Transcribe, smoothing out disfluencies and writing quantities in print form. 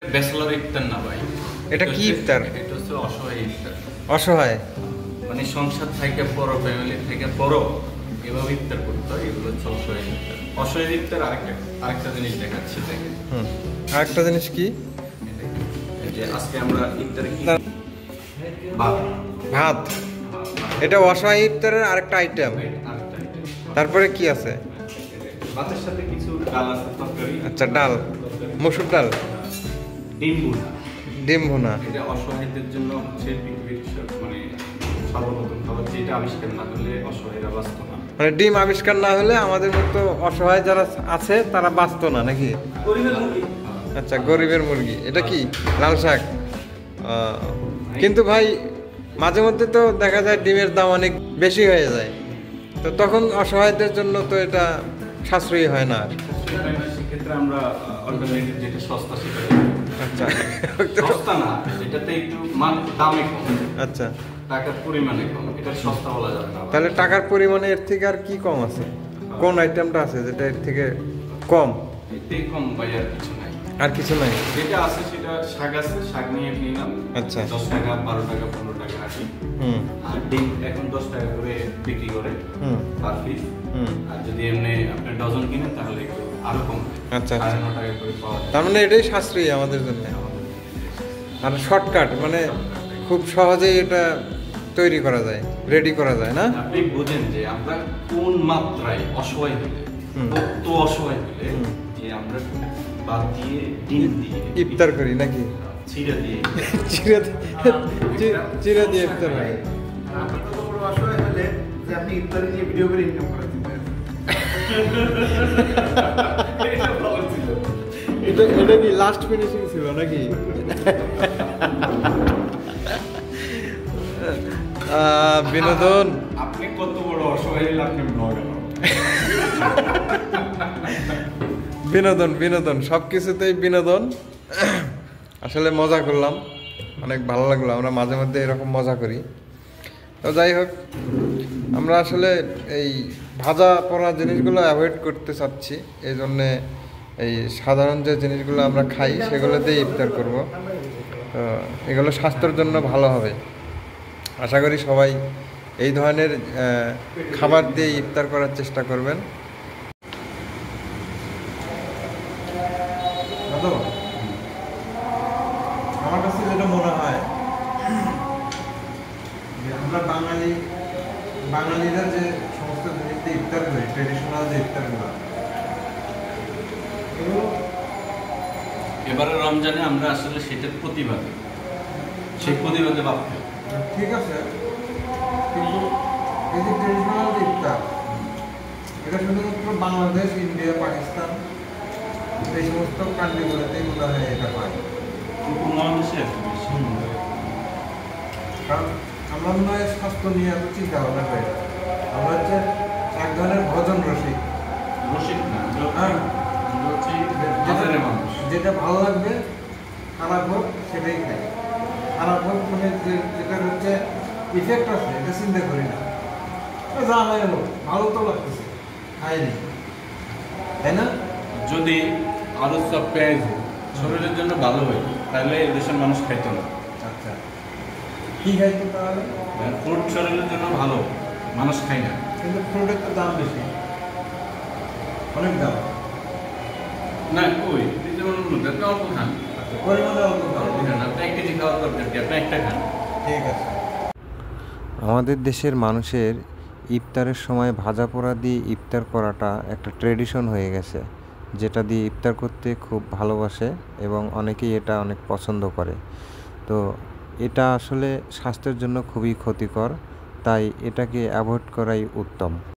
Bachelor ইফতার না ভাই, এটা কি ইফতার? এটা হচ্ছে অসহায় ইফতার। অসহায় মানে সংসার থেকে বড়, ফ্যামিলি থেকে বড়, এভাবে ইফতার করতে হয়। এগুলো হচ্ছে অসহায় ইফতার। অসহায় ইফতার আরেকটা জিনিস দেখাচ্ছি দেখেন। আরেকটা জিনিস কি? এই যে আজকে আমরা ইফতারে কি ভাত। এটা অসহায় ইফতারের আরেকটা আইটেম। তারপরে কি আছে? ভাতের সাথে কিছু ডাল আছে, তরকারি। আচ্ছা, ডাল, মসুর ডাল, ডিম ভুনা। ডিম ভুনা। এটা অসহায়দের জন্য হচ্ছে পৃথিবীর মানে সর্বপ্রথম খাবার, যেটা আবিষ্কার না হলে অসহায়রা বাঁচত না। মানে ডিম আবিষ্কার না হলে আমাদের মতো অসহায় যারা আছে তারা বাঁচতো না নাকি? গরিবের মুরগি। আচ্ছা, গরিবের মুরগি। এটা কি? লাল শাক। কিন্তু ভাই মাঝে মধ্যে তো দেখা যায় ডিমের দাম অনেক বেশি হয়ে যায়, তো তখন অসহায়দের জন্য তো এটা সাশ্রয়ী হয় না। সেক্ষেত্রে আমরা অল্টারনেটিভ যেটা সস্তা সেটা। আচ্ছা, সস্তা না, এটাতে একটু দামে কম। আচ্ছা, টাকার পরিমাণে কম, এটা সস্তা বলা যাবে না। তাহলে টাকার পরিমাণে এর থেকে আর কি কম আছে? কোন আইটেমটা আছে যেটা এর থেকে কম? এতেই কম ভাই, আর কিছু নাই। আর কিছু নাই? যেটা আছে সেটা শাক আছে, শাক নিয়ে নিলাম। আচ্ছা, 10 টাকা, 12 টাকা, 15 টাকা আসি। আর ডিম এখন 10 টাকা করে বিক্রি করে পার পিস। আর যদি এমনি আপনি ডজন কিনেন তাহলে একটু আরো কম। আচ্ছা, 9.5 টাকা করে পাওয়া যায়। তার মানে এটাই সাশ্রয়ী আমাদের জন্য, আর শর্টকাট, মানে খুব সহজেই এটা তৈরি করা যায়, রেডি করা যায় না? আপনি বুঝেন যে আমরা কোন মাত্রায় অসহায় হলে, কত অসহায় হলে যে আমরা বাদ দিয়ে ডিম দিয়ে ইফতার করি নাকি? চিড়া দিয়ে চিড়া দিয়ে ইফতার হয়। আপনার কত বড় অসহায় হলে যে আপনি ইফতারি নিয়ে ভিডিও করে ইনকাম করেন। এটা কি লাস্ট ফিনিশিং ছিল নাকি? বিনোদন। আপনি কত বড় অসহায় হলে আপনি ব্লগার। বিনোদন, বিনোদন, সবকিছুতেই বিনোদন। আসলে মজা করলাম, অনেক ভালো লাগলো। আমরা মাঝে মধ্যে এরকম মজা করি। তো যাই হোক, আমরা আসলে এই ভাজা পোড়া জিনিসগুলো অ্যাভয়েড করতে চাচ্ছি। এই জন্যে এই সাধারণ যে জিনিসগুলো আমরা খাই সেগুলো দিয়ে ইফতার করব। তো এগুলো স্বাস্থ্যের জন্য ভালো হবে। আশা করি সবাই এই ধরনের খাবার দিয়ে ইফতার করার চেষ্টা করবেন। আমার কাছে যেটা মনে হয় যে আমরা বাঙালিরা যে সমস্ত জিনিস দিয়ে ইফতার করি, ট্রেডিশনাল যে ইফতারগুলো, এবারে রমজানে আমরা আসলে সেটার প্রতিবাদে, সেই প্রতিবাদে ভাবতে হবে। ঠিক আছে, কিন্তু এই যে ট্রেডিশনাল যে ইফতার, এটা শুধুমাত্র বাংলাদেশ, ইন্ডিয়া, পাকিস্তান, এই সমস্ত কান্ট্রিগুলোতেই মনে হয় এটা হয়। উপমহাদেশে কারণ আমরা মনে হয় স্বাস্থ্য নিয়ে এত চিন্তা ভাবনা করি। আমরা হচ্ছে এক ধরনের ভোজন রসিক। রসিক না, হ্যাঁ, মানুষ যেটা ভালো লাগবে, খারাপ হোক সেটাই খাই। খারাপ হোক মানে যেটা হচ্ছে ইফেক্ট আছে এটা চিন্তা করি না। যা হয় হোক, ভালো তো লাগতেছে, খাইনি, তাই না? যদি আলু চপ, পেঁয়াজ শরীরের জন্য ভালো হয় তাহলে দেশের মানুষ খাইতো না। আচ্ছা, কি খাইতো তাহলে? ফ্রুট শরীরের জন্য ভালো, মানুষ খায় না। কিন্তু ফ্রুটের তো দাম বেশি, অনেক দাম। না, ওই যেমন আপনি অল্প খান, পরিমাণে অল্প খাওয়া। আপনি 1 কেজি খাওয়ার দরকার কি, আপনি একটা খান। ঠিক আছে। আমাদের দেশের মানুষের ইফতারের সময় ভাজা পোড়া দিয়ে ইফতার করাটা একটা ট্রেডিশন হয়ে গেছে, যেটা দিয়ে ইফতার করতে খুব ভালোবাসে এবং অনেকেই এটা অনেক পছন্দ করে। তো এটা আসলে স্বাস্থ্যের জন্য খুবই ক্ষতিকর, তাই এটাকে অ্যাভয়েড করাই উত্তম।